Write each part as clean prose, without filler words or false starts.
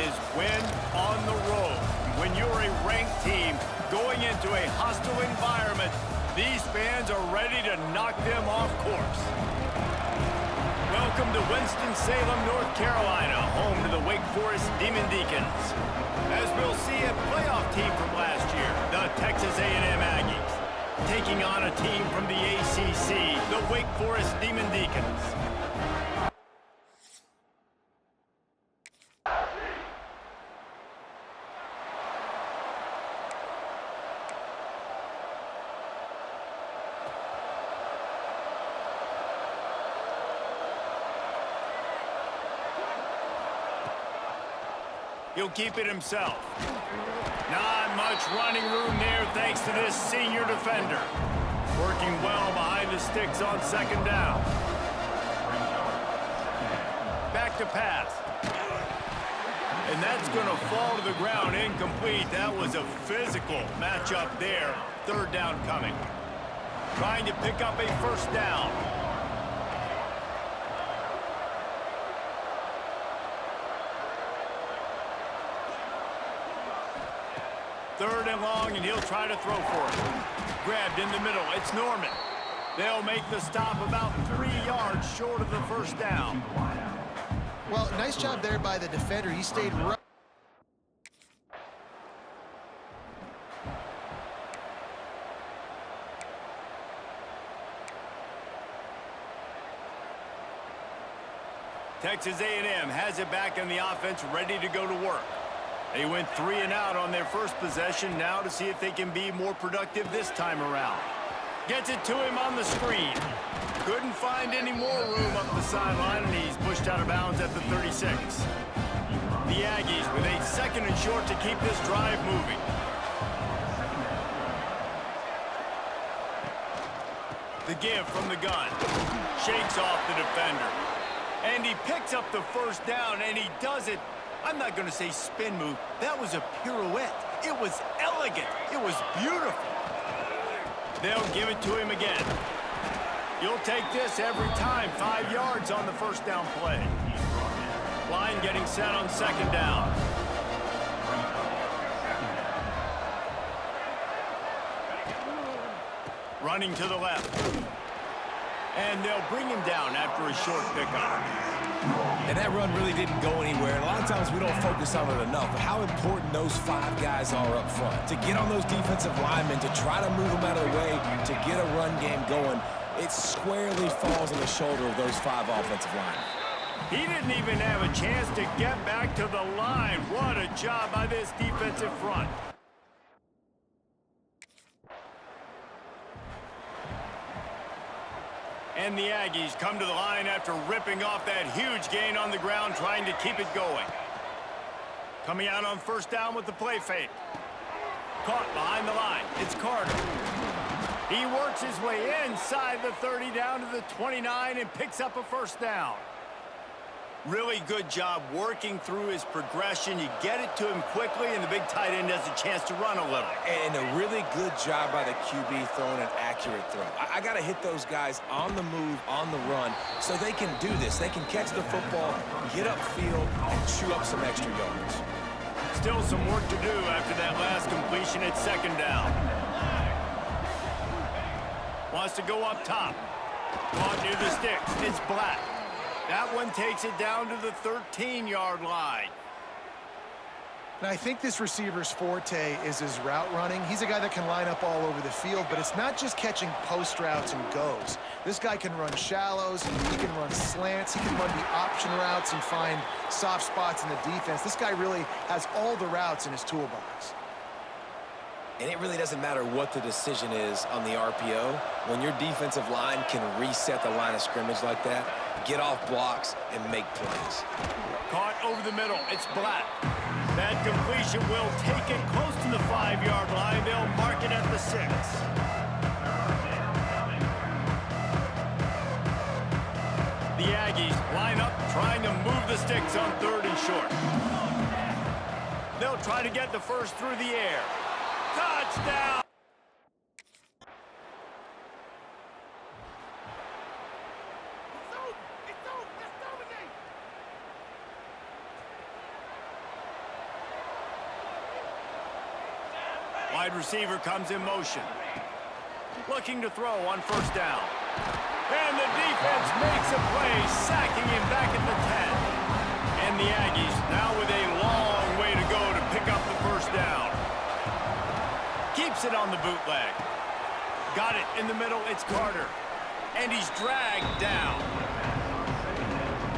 is win on the road. When you're a ranked team going into a hostile environment, these fans are ready to knock them off course. Welcome to Winston-Salem, North Carolina, home to the Wake Forest Demon Deacons. As we'll see, a playoff team from last year, the Texas A&M Aggies, taking on a team from the ACC, the Wake Forest Demon Deacons. He'll keep it himself. Not much running room there thanks to this senior defender. Working well behind the sticks on second down. Back to pass. And that's going to fall to the ground incomplete. That was a physical matchup there. Third down coming. Trying to pick up a first down. Third and long, and he'll try to throw for it. Grabbed in the middle. It's Norman. They'll make the stop about 3 yards short of the first down. Well, nice job there by the defender. He stayed right. Texas A&M has it back in the offense, ready to go to work. They went 3 and out on their first possession, now to see if they can be more productive this time around. Gets it to him on the screen. Couldn't find any more room up the sideline, and he's pushed out of bounds at the 36. The Aggies with a second and short to keep this drive moving. The give from the gun. Shakes off the defender. And he picks up the first down, and he does it. I'm not going to say spin move. That was a pirouette. It was elegant. It was beautiful. They'll give it to him again. You'll take this every time. 5 yards on the first down play. Line getting set on second down. Running to the left. And they'll bring him down after a short pickup. And that run really didn't go anywhere. And a lot of times we don't focus on it enough, but how important those 5 guys are up front. To get on those defensive linemen, to try to move them out of the way, to get a run game going, it squarely falls on the shoulder of those 5 offensive linemen. He didn't even have a chance to get back to the line. What a job by this defensive front. And the Aggies come to the line after ripping off that huge gain on the ground, trying to keep it going. Coming out on first down with the play fake. Caught behind the line. It's Carter. He works his way inside the 30 down to the 29 and picks up a first down. Really good job working through his progression. You get it to him quickly, and the big tight end has a chance to run a little. And a really good job by the QB throwing an accurate throw. I got to hit those guys on the move, on the run, so they can do this. They can catch the football, get upfield, and chew up some extra yards. Still some work to do after that last completion at second down. Wants to go up top. Caught near the sticks. It's Black. That one takes it down to the 13-yard line. And I think this receiver's forte is his route running. He's a guy that can line up all over the field, but it's not just catching post routes and goes. This guy can run shallows, he can run slants, he can run the option routes and find soft spots in the defense. This guy really has all the routes in his toolbox. And it really doesn't matter what the decision is on the RPO. When your defensive line can reset the line of scrimmage like that, get off blocks, and make plays. Caught over the middle. It's Black. That completion will take it close to the 5-yard line. They'll mark it at the 6. The Aggies line up, trying to move the sticks on third and short. They'll try to get the first through the air. Touchdown! Wide receiver comes in motion. Looking to throw on first down. And the defense makes a play, sacking him back at the 10. And the Aggies now with a long way to go to pick up the first down. Keeps it on the bootleg. Got it in the middle, it's Carter. And he's dragged down.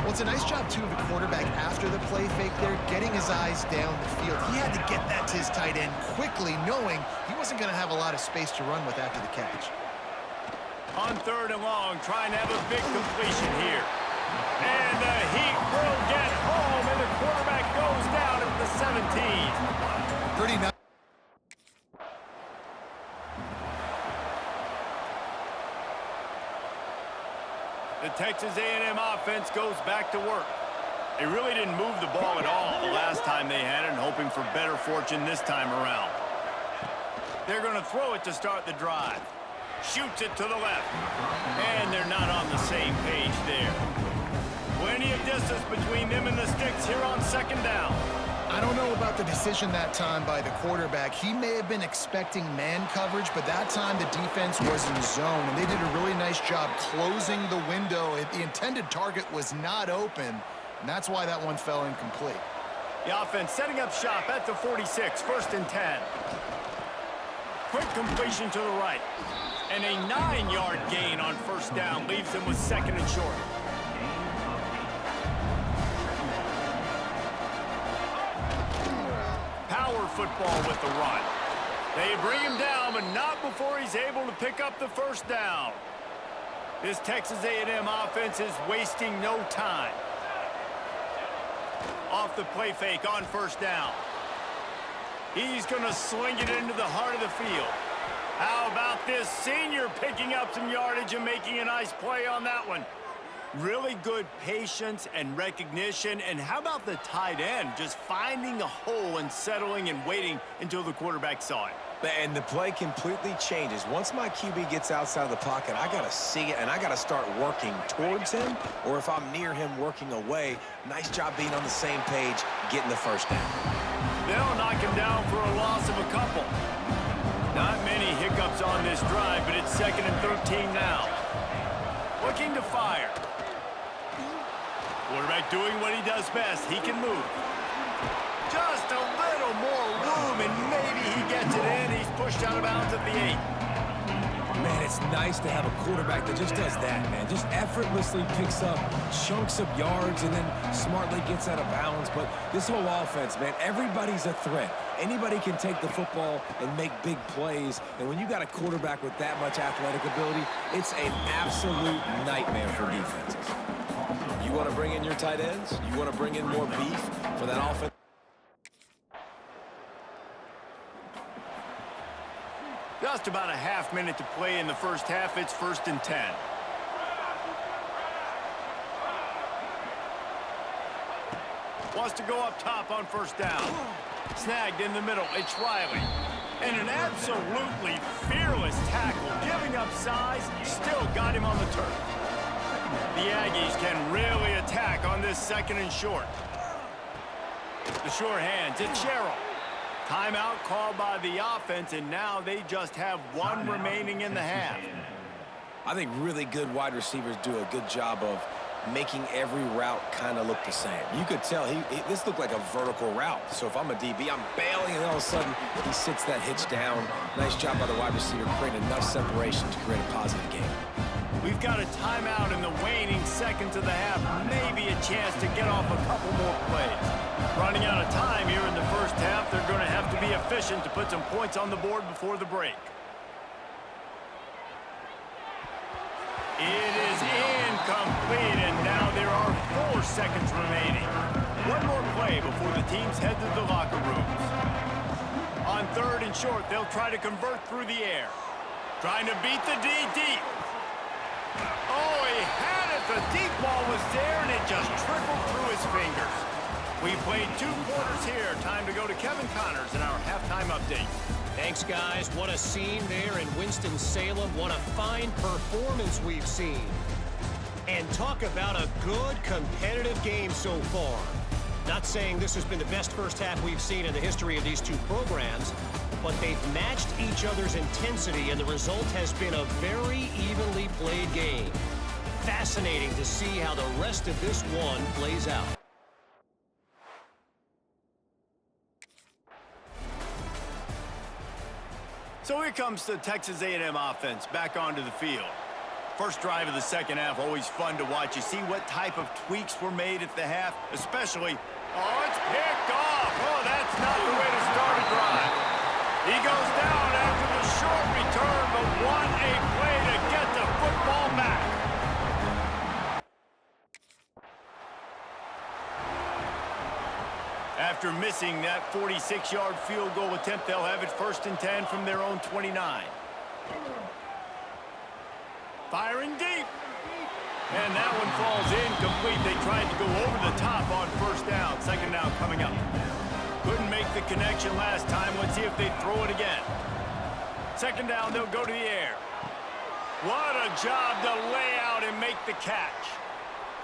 Well, it's a nice job, too, of the quarterback after the play fake there, getting his eyes down the field. He had to get that to his tight end quickly, knowing he wasn't going to have a lot of space to run with after the catch. On third and long, trying to have a big completion here. And the Heat will get home, and the quarterback goes down at the 17. Pretty nice. The Texas A&M offense goes back to work. They really didn't move the ball at all the last time they had it, and hoping for better fortune this time around. They're going to throw it to start the drive. Shoots it to the left. And they're not on the same page there. Plenty of distance between them and the sticks here on second down. I don't know about the decision that time by the quarterback. He may have been expecting man coverage, but that time the defense was in zone, and they did a really nice job closing the window. The intended target was not open, and that's why that one fell incomplete. The offense setting up shop at the 46, first and 10. Quick completion to the right. And a 9-yard gain on first down leaves them with second and short. Power football with the run. They bring him down, but not before he's able to pick up the first down. This Texas A&M offense is wasting no time. Off the play fake on first down. He's going to sling it into the heart of the field. How about this senior picking up some yardage and making a nice play on that one? Really good patience and recognition. And how about the tight end just finding a hole and settling and waiting until the quarterback saw it? And the play completely changes. Once my QB gets outside the pocket, I got to see it, and I got to start working towards him, or if I'm near him, working away. Nice job being on the same page, getting the first down. They'll knock him down for a loss of a couple. Not many hiccups on this drive, but it's second and 13 now. Looking to fire. Quarterback doing what he does best. He can move. Just a little more room, and maybe he gets it in. He's pushed out of bounds at the 8. Man, it's nice to have a quarterback that just does that, man. Just effortlessly picks up chunks of yards and then smartly gets out of bounds. But this whole offense, man, everybody's a threat. Anybody can take the football and make big plays. And when you got a quarterback with that much athletic ability, it's an absolute nightmare for defenses. You want to bring in your tight ends? You want to bring in more beef for that offense? Just about a half minute to play in the first half. It's first and 10. Wants to go up top on first down. Snagged in the middle. It's Riley. And an absolutely fearless tackle. Giving up size. Still got him on the turf. The Aggies can really attack on this second and short. The sure hands. It's Sherrill. Timeout called by the offense, and now they just have one remaining in the half. I think really good wide receivers do a good job of making every route kind of look the same. You could tell this looked like a vertical route. So if I'm a DB, I'm bailing, and all of a sudden he sits that hitch down. Nice job by the wide receiver, creating enough separation to create a positive game. We've got a timeout in the waning seconds of the half. Maybe a chance to get off a couple more plays. Running out of time here in the first half. They're going to have to be efficient to put some points on the board before the break. It is incomplete, and now there are 4 seconds remaining. One more play before the teams head to the locker rooms. On third and short, they'll try to convert through the air. Trying to beat the D deep. Oh, he had it. The deep ball was there, and it just trickled through his fingers. We played 2 quarters here. Time to go to Kevin Connors in our halftime update. Thanks, guys. What a scene there in Winston-Salem. What a fine performance we've seen. And talk about a good competitive game so far. Not saying this has been the best first half we've seen in the history of these two programs, but they've matched each other's intensity, and the result has been a very evenly played game. Fascinating to see how the rest of this one plays out. So here comes the Texas A&M offense back onto the field. First drive of the second half, always fun to watch. You see what type of tweaks were made at the half, especially... Oh, it's picked off. Oh, that's not the way to start a drive. He goes down after the short return, but what a play to get the football back. After missing that 46-yard field goal attempt, they'll have it 1st and 10 from their own 29. Firing deep. And that one falls incomplete. They tried to go over the top on 1st down. 2nd down coming up. Couldn't make the connection last time. Let's see if they throw it again. 2nd down, they'll go to the air. What a job to lay out and make the catch.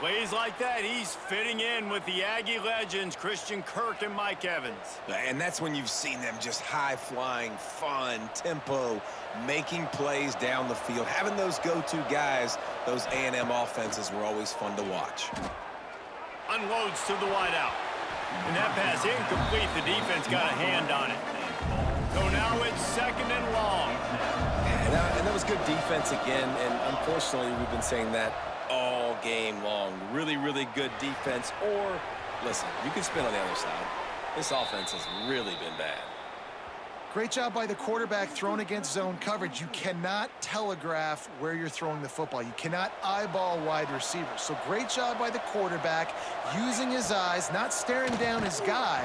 Plays like that, he's fitting in with the Aggie legends, Christian Kirk and Mike Evans. And that's when you've seen them just high-flying, fun, tempo, making plays down the field. Having those go-to guys, those A&M offenses were always fun to watch. Unloads to the wideout. And that pass incomplete. The defense got a hand on it. So now it's 2nd and long. And that was good defense again, and unfortunately we've been saying that all game long. Really, really good defense. Or, listen, you can spin on the other side. This offense has really been bad. Great job by the quarterback thrown against zone coverage. You cannot telegraph where you're throwing the football. You cannot eyeball wide receivers. So great job by the quarterback using his eyes, not staring down his guy.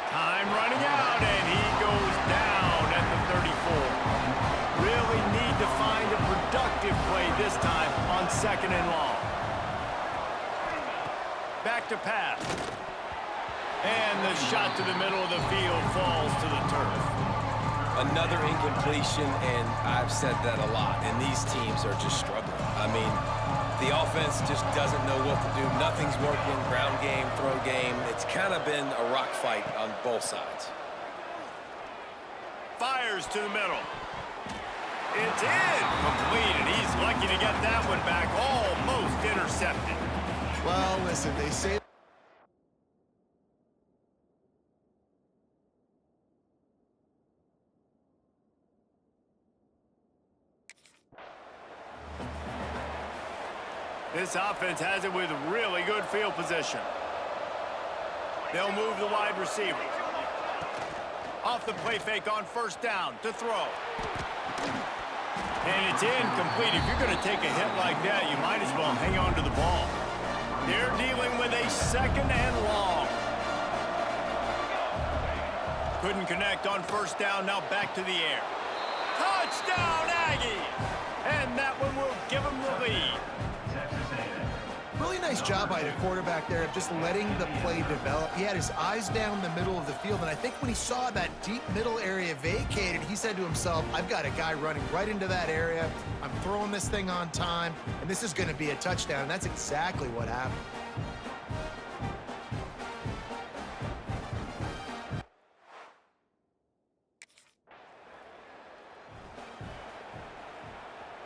Time running out, and he goes down at the 34. Really need to find a productive play this time on 2nd and long. Back to pass. And the shot to the middle of the field falls to the turf. Another incompletion, and I've said that a lot, and these teams are just struggling. I mean, the offense just doesn't know what to do. Nothing's working. Ground game, throw game. It's kind of been a rock fight on both sides. Fires to the middle. It's incomplete, and he's lucky to get that one back. Almost intercepted. Well, listen, they say... This offense has it with really good field position. They'll move the wide receiver. Off the play fake on 1st down to throw. And it's incomplete. If you're going to take a hit like that, you might as well hang on to the ball. They're dealing with a 2nd and long. Couldn't connect on 1st down. Now back to the air. Touchdown, Aggies! And that one will give them the lead. Really nice job by the quarterback there of just letting the play develop. He had his eyes down the middle of the field, and I think when he saw that deep middle area vacated, he said to himself, I've got a guy running right into that area. I'm throwing this thing on time, and this is going to be a touchdown, and that's exactly what happened.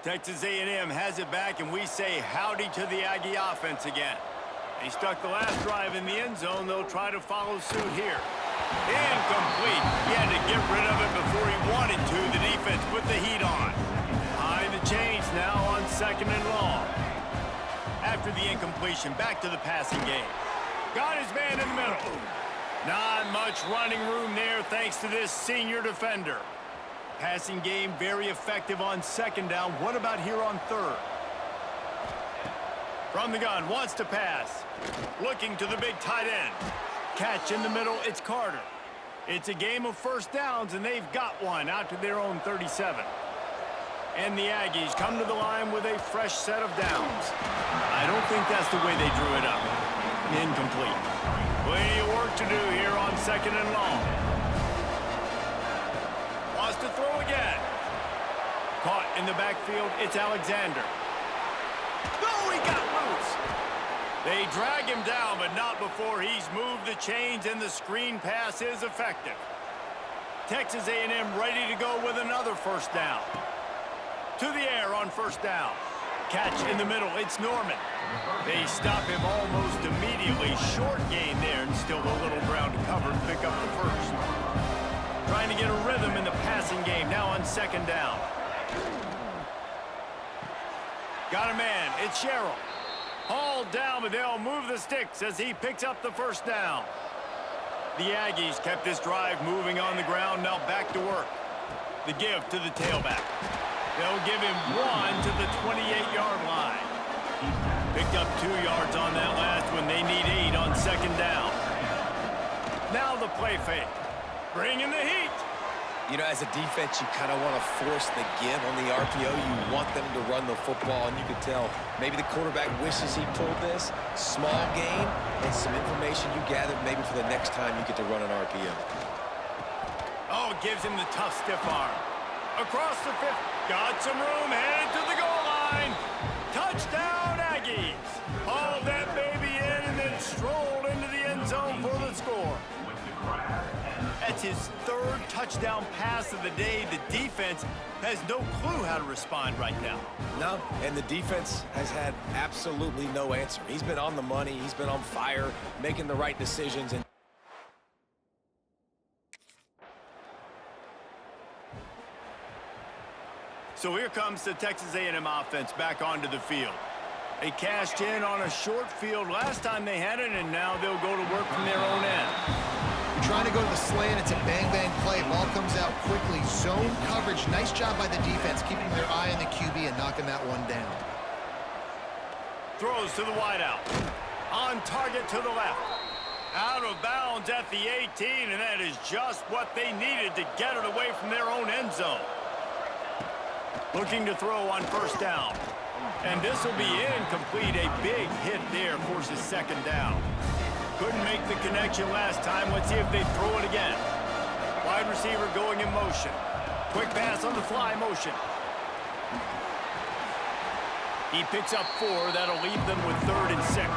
Texas A&M has it back, and we say howdy to the Aggie offense again. They stuck the last drive in the end zone. They'll try to follow suit here. Incomplete. He had to get rid of it before he wanted to. The defense put the heat on. High the chains now on 2nd and long. After the incompletion, back to the passing game. Got his man in the middle. Not much running room there thanks to this senior defender. Passing game very effective on 2nd down. What about here on 3rd? From the gun, wants to pass. Looking to the big tight end. Catch in the middle, it's Carter. It's a game of 1st downs, and they've got one out to their own 37. And the Aggies come to the line with a fresh set of downs. I don't think that's the way they drew it up. Incomplete. Plenty of work to do here on 2nd and long. Wants to throw again. Caught in the backfield, it's Alexander. Oh, he got loose. They drag him down, but not before he's moved the chains, and the screen pass is effective. Texas A&M ready to go with another first down. To the air on first down. Catch in the middle, it's Norman. They stop him almost immediately. Short gain there, and still a little ground to cover to pick up the first. Trying to get a rhythm in the passing game, now on second down. Got a man, it's Sherrill. Hauled down, but they'll move the sticks as he picks up the first down. The Aggies kept this drive moving on the ground, now back to work. The give to the tailback. They'll give him one to the 28-yard line. Picked up 2 yards on that last one. They need 8 on second down. Now the play fake. Bring in the heat. You know, as a defense, you kind of want to force the give on the RPO. You want them to run the football, and you can tell maybe the quarterback wishes he pulled this. Small gain and some information you gathered maybe for the next time you get to run an RPO. Oh, gives him the tough stiff arm. Across the 50. Got some room, headed to the goal line. Touchdown, Aggies. Hauled that baby in and then strolled into the end zone for the score. That's his 3rd touchdown pass of the day. The defense has no clue how to respond right now. No, and the defense has had absolutely no answer. He's been on the money. He's been on fire, making the right decisions. And so here comes the Texas A&M offense back onto the field. They cashed in on a short field last time they had it, and now they'll go to work from their own end. You're trying to go to the slant. It's a bang-bang play. Ball comes out quickly. Zone coverage. Nice job by the defense, keeping their eye on the QB and knocking that one down. Throws to the wideout. On target to the left. Out of bounds at the 18, and that is just what they needed to get it away from their own end zone. Looking to throw on first down. And this will be incomplete. A big hit there forces second down. Couldn't make the connection last time. Let's see if they throw it again. Wide receiver going in motion. Quick pass on the fly motion. He picks up 4. That'll leave them with 3rd and 6.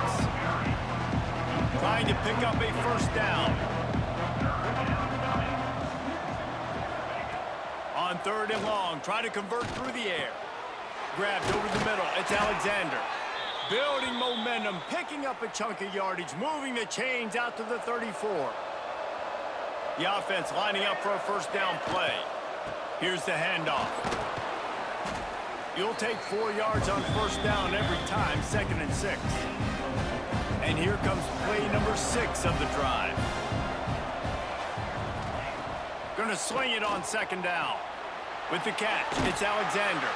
Trying to pick up a first down. On 3rd and long, trying to convert through the air. Grabbed over the middle, it's Alexander. Building momentum, picking up a chunk of yardage, moving the chains out to the 34. The offense lining up for a first down play. Here's the handoff. You'll take 4 yards on first down every time, 2nd and 6. And here comes play number 6 of the drive. Gonna sling it on second down. With the catch, it's Alexander.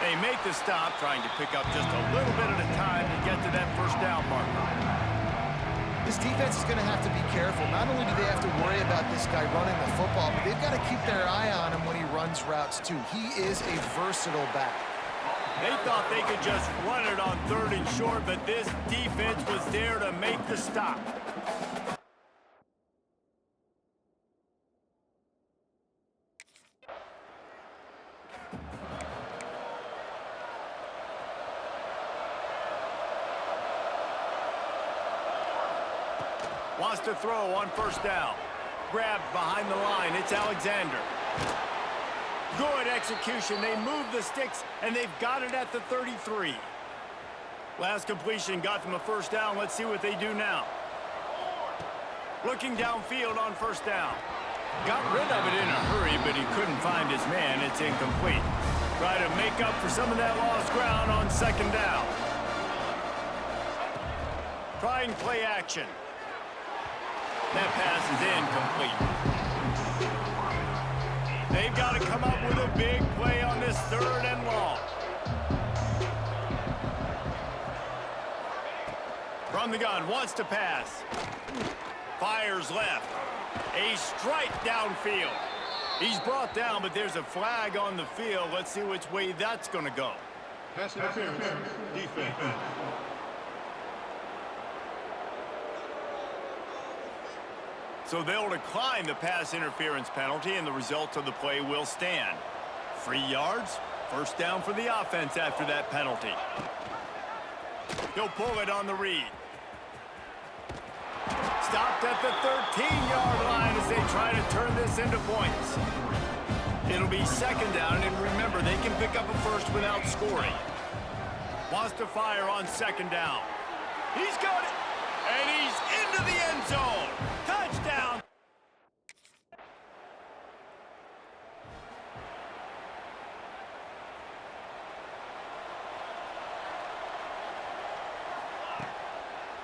They make the stop, trying to pick up just a little bit at a time to get to that first down marker. This defense is going to have to be careful. Not only do they have to worry about this guy running the football, but they've got to keep their eye on him when he runs routes, too. He is a versatile back. They thought they could just run it on 3rd and short, but this defense was there to make the stop. Wants to throw on first down. Grabbed behind the line. It's Alexander. Good execution. They move the sticks, and they've got it at the 33. Last completion got them a first down. Let's see what they do now. Looking downfield on first down. Got rid of it in a hurry, but he couldn't find his man. It's incomplete. Try to make up for some of that lost ground on second down. Trying play action. That pass is incomplete. They've got to come up with a big play on this 3rd and long. From the gun, wants to pass. Fires left. A strike downfield. He's brought down, but there's a flag on the field. Let's see which way that's going to go. Pass interference, defense. So they'll decline the pass interference penalty, and the results of the play will stand. 3 yards, first down for the offense after that penalty. He'll pull it on the read. stopped at the 13-yard line as they try to turn this into points. It'll be second down, and remember, they can pick up a first without scoring. Wants to fire on second down. He's got it, and he's into the end zone. Touchdown.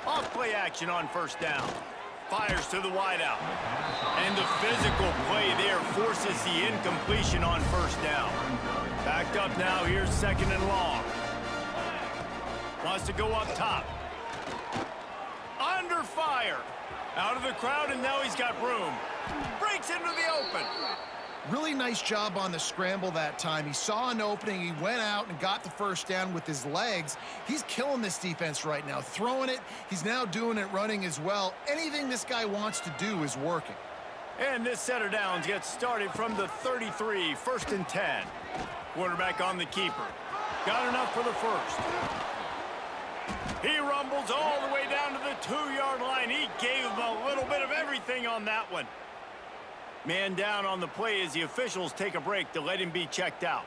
Off play action on first down. Fires to the wideout. And the physical play there forces the incompletion on first down. Backed up now, here's second and long. Wants to go up top. Under fire. Out of the crowd, and now he's got room. Breaks into the open. Really nice job on the scramble that time. He saw an opening, he went out and got the first down with his legs. He's killing this defense right now, throwing it. He's now doing it running as well. Anything this guy wants to do is working. And this set of downs gets started from the 33, first and 10. Quarterback on the keeper. Got enough for the first. He rumbles all the way down to the 2-yard line. He gave him a little bit of everything on that one. Man down on the play as the officials take a break to let him be checked out.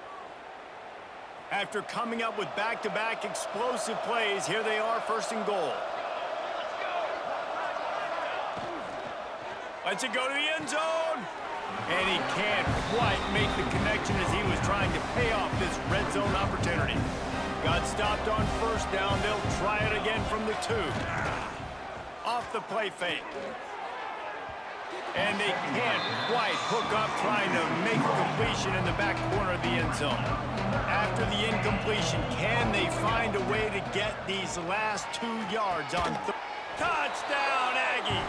After coming up with back-to-back explosive plays, here they are, first and goal. Lets it go to the end zone. And he can't quite make the connection as he was trying to pay off this red zone opportunity. Got stopped on first down. They'll try it again from the 2. Off the play fake. And they can't quite hook up trying to make a completion in the back corner of the end zone. After the incompletion, can they find a way to get these last 2 yards on touchdown, Aggies?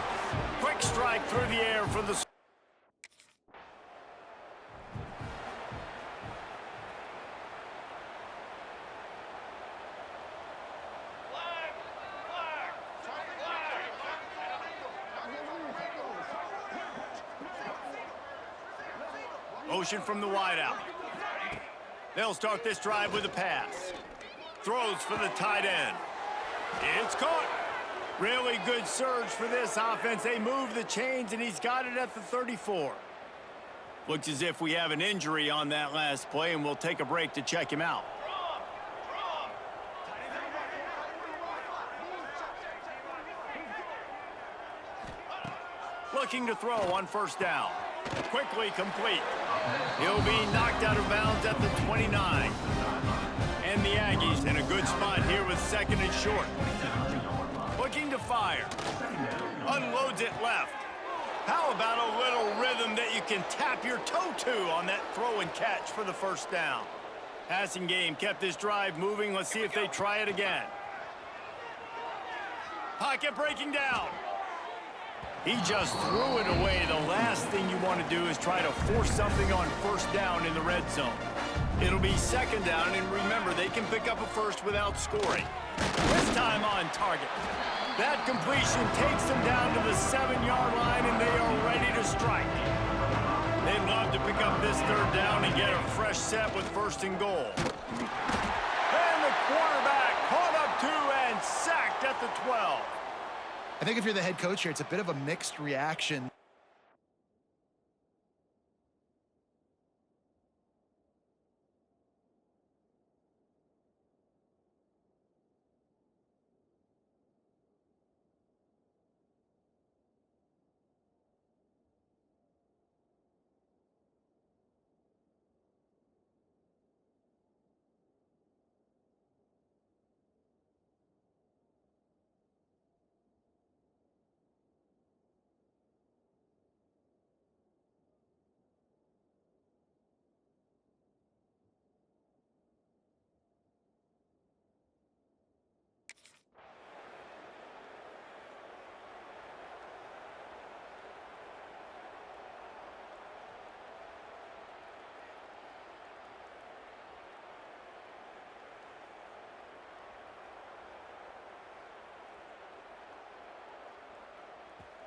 Quick strike through the air for the... Motion from the wideout. They'll start this drive with a pass. Throws for the tight end. It's caught. Really good surge for this offense. They move the chains, and he's got it at the 34. Looks as if we have an injury on that last play, and we'll take a break to check him out. Looking to throw on first down. Quickly complete. He'll be knocked out of bounds at the 29. And the Aggies in a good spot here with second and short. Looking to fire. Unloads it left. How about a little rhythm that you can tap your toe to on that throw and catch for the first down? Passing game kept this drive moving. Let's see if they try it again. Pocket breaking down. He just threw it away. The last thing you want to do is try to force something on first down in the red zone. It'll be second down, and remember, they can pick up a first without scoring. This time on target. That completion takes them down to the 7-yard line, and they are ready to strike. They'd love to pick up this third down and get a fresh set with first and goal. And the quarterback caught up to and sacked at the 12. I think if you're the head coach here, it's a bit of a mixed reaction.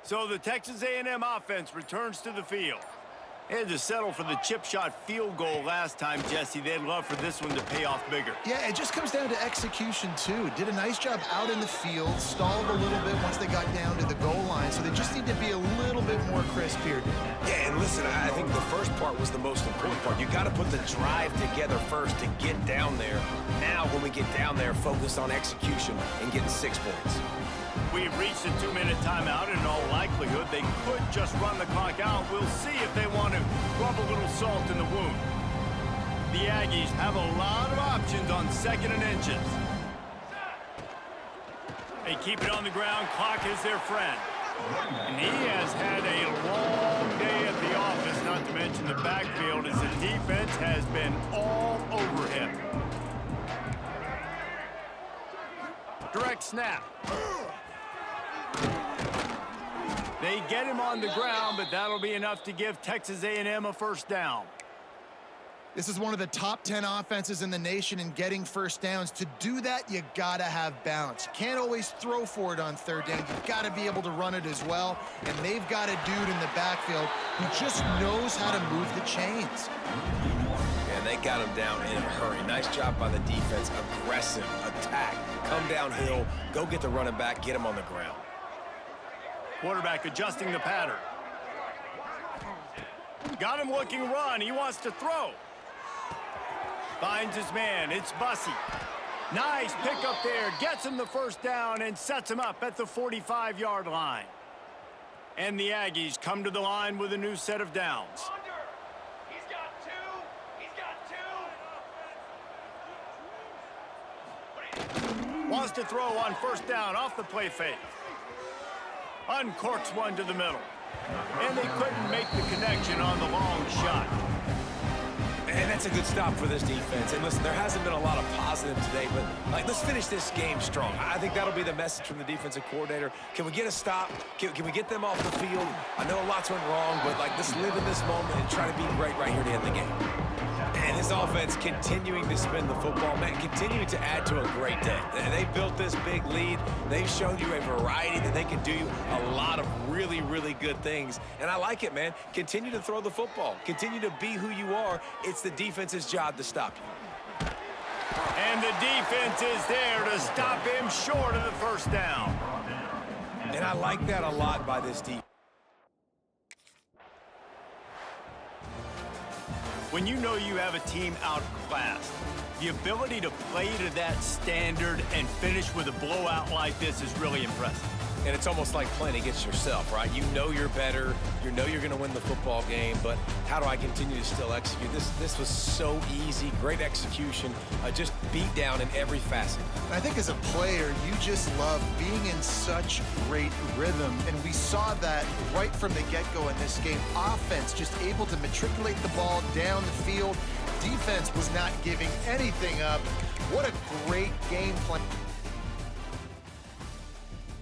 So the Texas A&M offense returns to the field. They had to settle for the chip shot field goal last time, Jesse. They'd love for this one to pay off bigger. Yeah, it just comes down to execution, too. Did a nice job out in the field, stalled a little bit once they got down to the goal line, so they just need to be a little bit more crisp here. Yeah, and listen, I think the first part was the most important part. You got to put the drive together first to get down there. Now, when we get down there, focus on execution and getting 6 points. We've reached a 2-minute timeout. In all likelihood, they could just run the clock out. We'll see if they want to rub a little salt in the wound. The Aggies have a lot of options on 2nd and inches. They keep it on the ground. Clock is their friend. And he has had a long day at the office, not to mention the backfield, as the defense has been all over him. Direct snap. They get him on the ground, but that'll be enough to give Texas A&M a first down. This is one of the top 10 offenses in the nation in getting first downs. To do that, you gotta have balance. You can't always throw for it on 3rd down. You've got to be able to run it as well. And they've got a dude in the backfield who just knows how to move the chains. And they got him down in a hurry. Nice job by the defense. Aggressive attack. Come downhill, go get the running back, get him on the ground. Quarterback adjusting the pattern. Got him looking run. He wants to throw. Finds his man. It's Bussey. Nice pick up there. Gets him the first down and sets him up at the 45-yard line. And the Aggies come to the line with a new set of downs. He's got 2. He's got 2. Wants to throw on first down off the play fake. Uncorks one to the middle. And they couldn't make the connection on the long shot. And that's a good stop for this defense. And listen, there hasn't been a lot of positive today, but let's finish this game strong. I think that'll be the message from the defensive coordinator. Can we get a stop? Can we get them off the field? I know lots went wrong, but let's live in this moment and try to be great right here to end the game. And this offense continuing to spin the football, man, continuing to add to a great day. They've built this big lead. They've shown you a variety that they can do a lot of really, really good things. And I like it, man. Continue to throw the football. Continue to be who you are. It's the defense's job to stop you. And the defense is there to stop him short of the first down. And I like that a lot by this defense. When you know you have a team outclassed, the ability to play to that standard and finish with a blowout like this is really impressive. And it's almost like playing against yourself, right? You know you're better. You know you're going to win the football game, but how do I continue to still execute? This was so easy. Great execution. Just beat down in every facet. I think as a player, you just love being in such great rhythm, and we saw that right from the get-go in this game. Offense just able to matriculate the ball down the field. Defense was not giving anything up. What a great game plan.